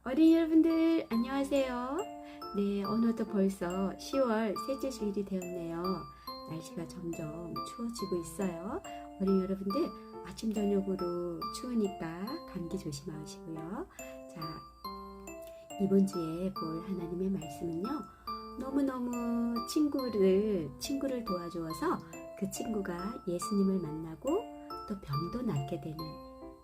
어린이 여러분들 안녕하세요. 네, 어느덧 벌써 10월 셋째 주일이 되었네요. 날씨가 점점 추워지고 있어요. 어린이 여러분들 아침 저녁으로 추우니까 감기 조심하시고요. 자, 이번 주에 볼 하나님의 말씀은요. 너무너무 친구를 도와주어서 그 친구가 예수님을 만나고 또 병도 낫게 되는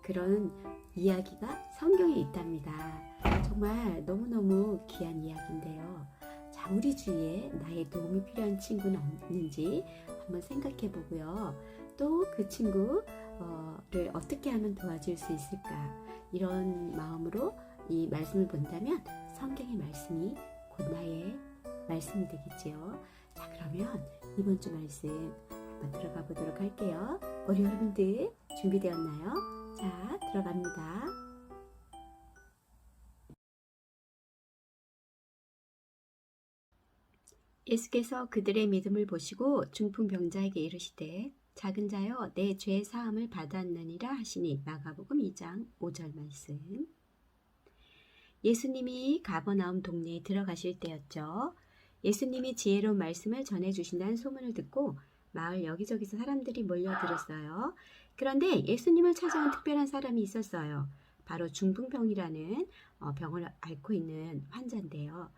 그런 이야기가 성경에 있답니다. 정말 너무너무 귀한 이야기인데요. 자, 우리 주위에 나의 도움이 필요한 친구는 없는지 한번 생각해 보고요. 또 그 친구를 어떻게 하면 도와줄 수 있을까? 이런 마음으로 이 말씀을 본다면 성경의 말씀이 곧 나의 말씀이 되겠지요. 자, 그러면 이번 주 말씀 한번 들어가 보도록 할게요. 우리 여러분들 준비되었나요? 자, 들어갑니다. 예수께서 그들의 믿음을 보시고 중풍병자에게 이르시되 작은 자여 내 죄 사함을 받았느니라 하시니 마가복음 2장 5절 말씀. 예수님이 가버나움 동네에 들어가실 때였죠. 예수님이 지혜로운 말씀을 전해주신다는 소문을 듣고 마을 여기저기서 사람들이 몰려들었어요. 그런데 예수님을 찾아온 특별한 사람이 있었어요. 바로 중풍병이라는 병을 앓고 있는 환자인데요.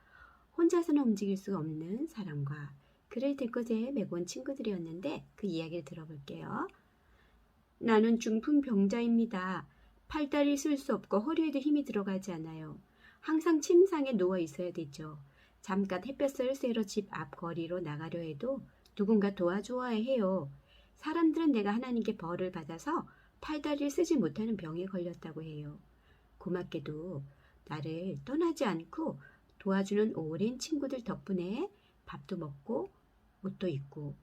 혼자서는 움직일 수 없는 사람과 그를 들것에 메고 온 친구들이었는데 그 이야기를 들어볼게요. 나는 중풍병자입니다. 팔다리를 쓸 수 없고 허리에도 힘이 들어가지 않아요. 항상 침상에 누워 있어야 되죠. 잠깐 햇볕을 쐬러 집 앞 거리로 나가려 해도 누군가 도와주어야 해요. 사람들은 내가 하나님께 벌을 받아서 팔다리를 쓰지 못하는 병에 걸렸다고 해요. 고맙게도 나를 떠나지 않고 도와주는 오랜 친구들 덕분에 밥도 먹고 옷도 입고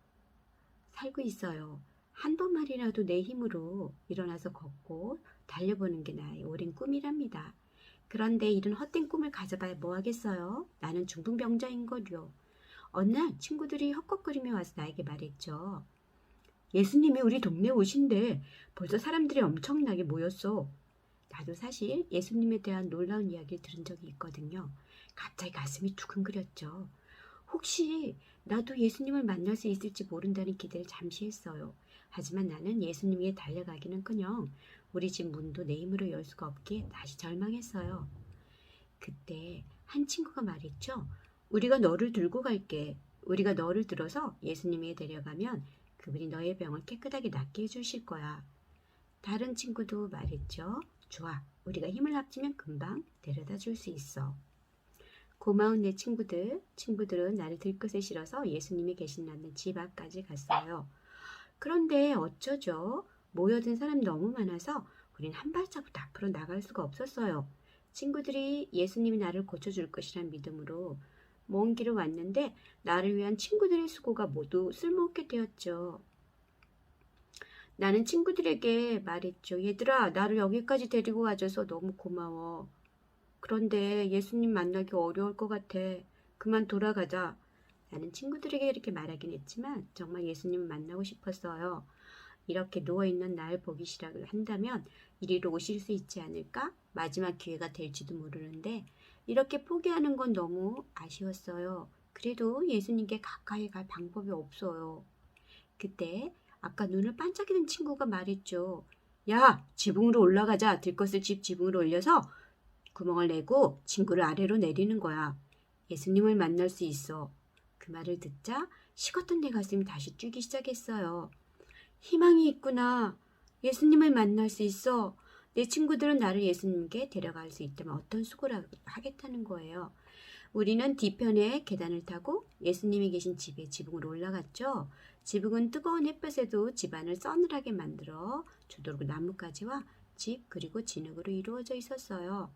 살고 있어요. 한 번만이라도 내 힘으로 일어나서 걷고 달려보는 게 나의 오랜 꿈이랍니다. 그런데 이런 헛된 꿈을 가져봐야 뭐하겠어요? 나는 중풍병자인걸요. 어느 날 친구들이 헛걱거리며 와서 나에게 말했죠. 예수님이 우리 동네에 오신대. 벌써 사람들이 엄청나게 모였어. 나도 사실 예수님에 대한 놀라운 이야기를 들은 적이 있거든요. 갑자기 가슴이 두근거렸죠. 혹시 나도 예수님을 만날 수 있을지 모른다는 기대를 잠시 했어요. 하지만 나는 예수님에게 달려가기는커녕 우리 집 문도 내 힘으로 열 수가 없기에 다시 절망했어요. 그때 한 친구가 말했죠. 우리가 너를 들고 갈게. 우리가 너를 들어서 예수님에게 데려가면 그분이 너의 병을 깨끗하게 낫게 해주실 거야. 다른 친구도 말했죠. 좋아. 우리가 힘을 합치면 금방 데려다 줄 수 있어. 고마운 내 친구들은 나를 들것에 실어서 예수님이 계신다는 집 앞까지 갔어요. 그런데 어쩌죠? 모여든 사람이 너무 많아서 우린 한 발자국도 앞으로 나갈 수가 없었어요. 친구들이 예수님이 나를 고쳐줄 것이란 믿음으로 먼 길을 왔는데 나를 위한 친구들의 수고가 모두 쓸모없게 되었죠. 나는 친구들에게 말했죠. 얘들아, 나를 여기까지 데리고 와줘서 너무 고마워. 그런데 예수님 만나기 어려울 것 같아. 그만 돌아가자. 나는 친구들에게 이렇게 말하긴 했지만 정말 예수님을 만나고 싶었어요. 이렇게 누워있는 날 보기 시작한다면 이리로 오실 수 있지 않을까? 마지막 기회가 될지도 모르는데 이렇게 포기하는 건 너무 아쉬웠어요. 그래도 예수님께 가까이 갈 방법이 없어요. 그때 아까 눈을 반짝이는 친구가 말했죠. 야, 지붕으로 올라가자. 들것을 집 지붕으로 올려서 구멍을 내고 친구를 아래로 내리는 거야. 예수님을 만날 수 있어. 그 말을 듣자 식었던 내 가슴이 다시 뛰기 시작했어요. 희망이 있구나. 예수님을 만날 수 있어. 내 친구들은 나를 예수님께 데려갈 수 있다면 어떤 수고를 하겠다는 거예요. 우리는 뒤편에 계단을 타고 예수님이 계신 집에 지붕으로 올라갔죠. 지붕은 뜨거운 햇볕에도 집안을 서늘하게 만들어 주도록 나뭇가지와 집 그리고 진흙으로 이루어져 있었어요.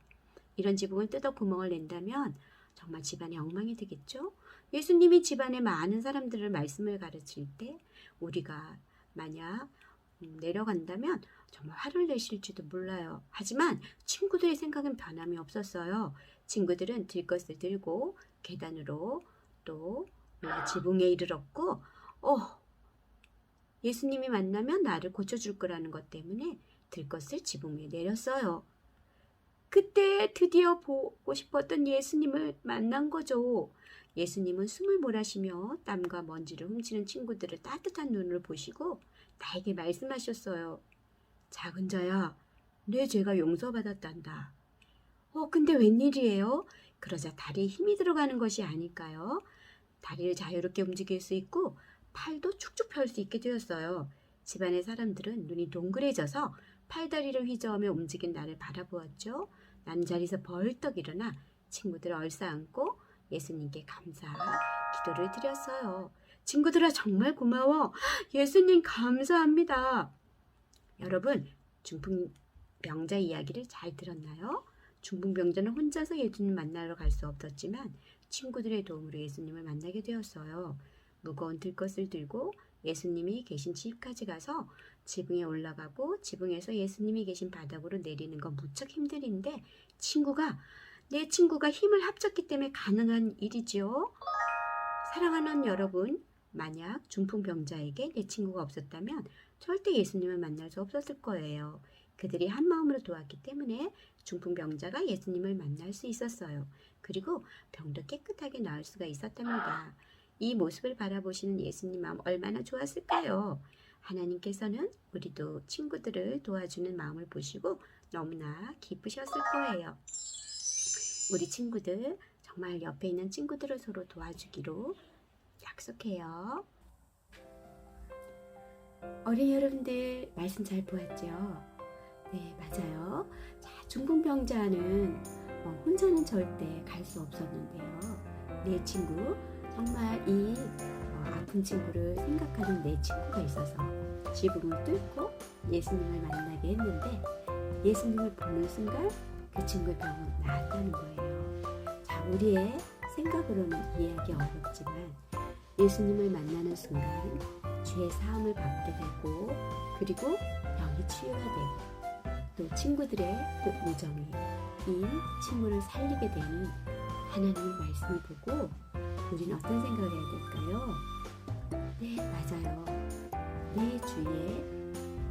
이런 지붕을 뜯어 구멍을 낸다면 정말 집안에 엉망이 되겠죠? 예수님이 집안에 많은 사람들을 말씀을 가르칠 때 우리가 만약 내려간다면 정말 화를 내실지도 몰라요. 하지만 친구들의 생각은 변함이 없었어요. 친구들은 들것을 들고 계단으로 또 지붕에 이르렀고 예수님이 만나면 나를 고쳐줄 거라는 것 때문에 들것을 지붕 위에 내렸어요. 그때 드디어 보고 싶었던 예수님을 만난 거죠. 예수님은 숨을 몰아쉬며 땀과 먼지를 훔치는 친구들을 따뜻한 눈으로 보시고 나에게 말씀하셨어요. 작은 자야, 내 죄가 용서받았단다. 근데 웬일이에요? 그러자 다리에 힘이 들어가는 것이 아닐까요? 다리를 자유롭게 움직일 수 있고 팔도 축축 펼 수 있게 되었어요. 집안의 사람들은 눈이 동그래져서 팔다리를 휘저으며 움직인 나를 바라보았죠. 나는 자리에서 벌떡 일어나 친구들을 얼싸안고 예수님께 감사 기도를 드렸어요. 친구들아 정말 고마워. 예수님 감사합니다. 여러분, 중풍병자 이야기를 잘 들었나요? 중풍병자는 혼자서 예수님 만나러 갈 수 없었지만 친구들의 도움으로 예수님을 만나게 되었어요. 무거운 들것을 들고 예수님이 계신 집까지 가서 지붕에 올라가고 지붕에서 예수님이 계신 바닥으로 내리는 건 무척 힘들인데 내 친구가 힘을 합쳤기 때문에 가능한 일이지요. 사랑하는 여러분, 만약 중풍병자에게 내 친구가 없었다면 절대 예수님을 만날 수 없었을 거예요. 그들이 한 마음으로 도왔기 때문에 중풍병자가 예수님을 만날 수 있었어요. 그리고 병도 깨끗하게 나을 수가 있었답니다. 이 모습을 바라보시는 예수님 마음 얼마나 좋았을까요? 하나님께서는 우리도 친구들을 도와주는 마음을 보시고 너무나 기쁘셨을 거예요. 우리 친구들, 정말 옆에 있는 친구들을 서로 도와주기로 약속해요. 어린이 여러분들, 말씀 잘 보았죠? 네, 맞아요. 자, 중풍병자는 혼자는 절대 갈 수 없었는데요. 내 친구, 정말 이 아픈 친구를 생각하는 내 친구가 있어서 지붕을 뚫고 예수님을 만나게 했는데 예수님을 보는 순간 그 친구의 병은 나았다는 거예요. 자, 우리의 생각으로는 이해하기 어렵지만 예수님을 만나는 순간 죄의 사함을 받게 되고 그리고 병이 치유가 되고 또 친구들의 그 우정이 이 친구를 살리게 되는 하나님의 말씀을 보고 우리는 어떤 생각을 해야 될까요? 네, 맞아요. 내 주위에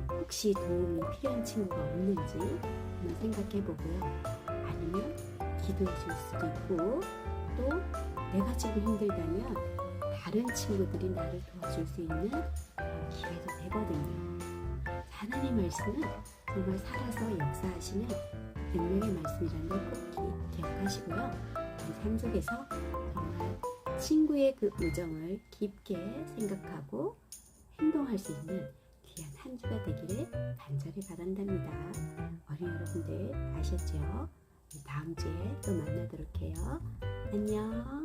혹시 도움이 필요한 친구가 없는지 한번 생각해 보고요. 아니면 기도해 줄 수도 있고 또 내가 지금 힘들다면 다른 친구들이 나를 도와줄 수 있는 기회도 되거든요. 하나님의 말씀은 정말 살아서 역사하시는 능력의 말씀이라는 걸 꼭 기억하시고요. 우리 삶 속에서 정말 친구의 그 우정을 깊게 생각하고 행동할 수 있는 귀한 한 주가 되기를 간절히 바란답니다. 어린이 여러분들 아셨죠? 다음 주에 또 만나도록 해요. 안녕.